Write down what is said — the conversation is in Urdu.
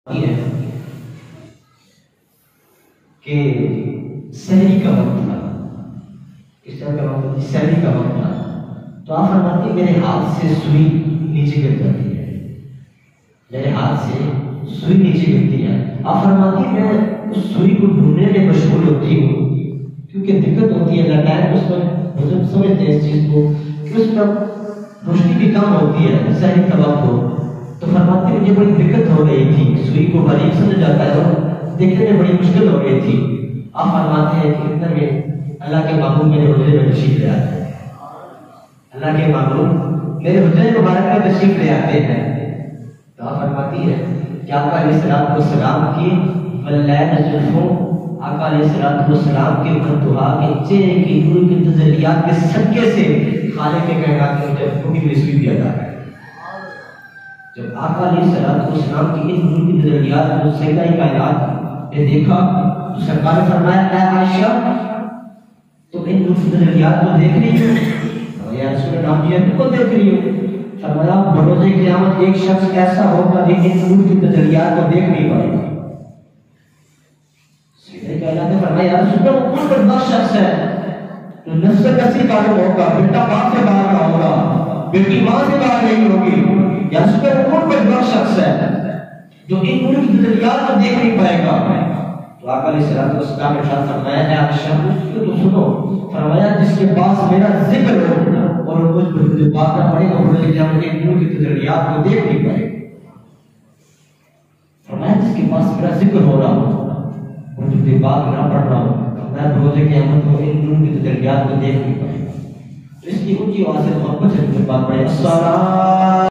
ہے کہ سحری کا وقت تھا، اس طرح کا وقت سحری کا وقت تھا، تو آپ فرماتی میرے ہاتھ سے سوئی نیچے گر جاتی ہے، میرے ہاتھ سے سوئی نیچے گرتی ہے۔ آپ فرماتی میں اس سوئی کو ڈھونڈنے میں مشغول ہوتی ہوں، کیونکہ دقت ہوتی ہے اللہ ٹائم اس پر بزرگ سمجھتے ہیں اس چیز کو کہ اس پر روشنی بھی کم ہوتی ہے، سحری کا وقت ہو تو فرماتی مجھے بڑی دقت ہو رہی تھی، سوئی کو باریک سمجھ جاتا ہے اور دیکھنے میں بڑی مشکل ہو رہی تھی۔ آپ فرماتے ہیں کہ اتنے میں اللہ کے معمول میرے حجرے میں تشریف لے آتے ہیں، اللہ کے معمول میرے حجرے مبارک میں تشریف لے آتے ہیں، تو آپ فرماتی ہے کہ آقا علیہ السلام کو سلام کی واللین زلفوں، آقا علیہ السلام کے منتہا کے چہرے کی نور کی تجلیات کے صدقے سے خالق کائنات نے مجھے اپنی رسوئی بھی عطا ہے۔ جب آقا علیہ السلام کی ان نور کی تجلیات کو سیدہ کائنات نے دیکھا تو سرکار نے فرمایا اے عائشہ تم ان نور کی تجلیات کو دیکھ رہی ہو؟ یا رسول اللہ جی بالکل دیکھ رہی ہو۔ فرمایا بروز قیامت ایک شخص ایسا ہوگا جو ان نور کی تجلیات کو دیکھ نہیں پائے گا۔ سیدہ کائنات نے فرمایا یا رسول اللہ وہ کون بدبخت شخص ہے جو نفس کسی کا ہوگا، بیٹا ماں سے باہر نہ ہوگا، بیٹی ماں سے باہر نہیں ہوگی، یا اس پر کون بدبخت شخص ہے جو ان نور کی تجلیات کو دیکھ نہیں پائے گا۔ تو آقا علیہ السلام نے ارشاد فرمایا ہے عائشہ تو سنو، فرمایا جس کے پاس میرا ذکر ہو اور مجھ پر بات نہ پڑے گا بولے کہ ہم ان نور کی تجلیات کو دیکھ نہیں پائے گا۔ فرمایا جس کے پاس میرا ذکر ہو رہا ہو اور مجھ پر بات نہ پڑ رہا ہو، میں بروزے قیامت کو ان نور کی تجلیات کو دیکھ نہیں پائے گا۔ تو اس کی اونچی آواز سے محبت سے بات پڑے السلام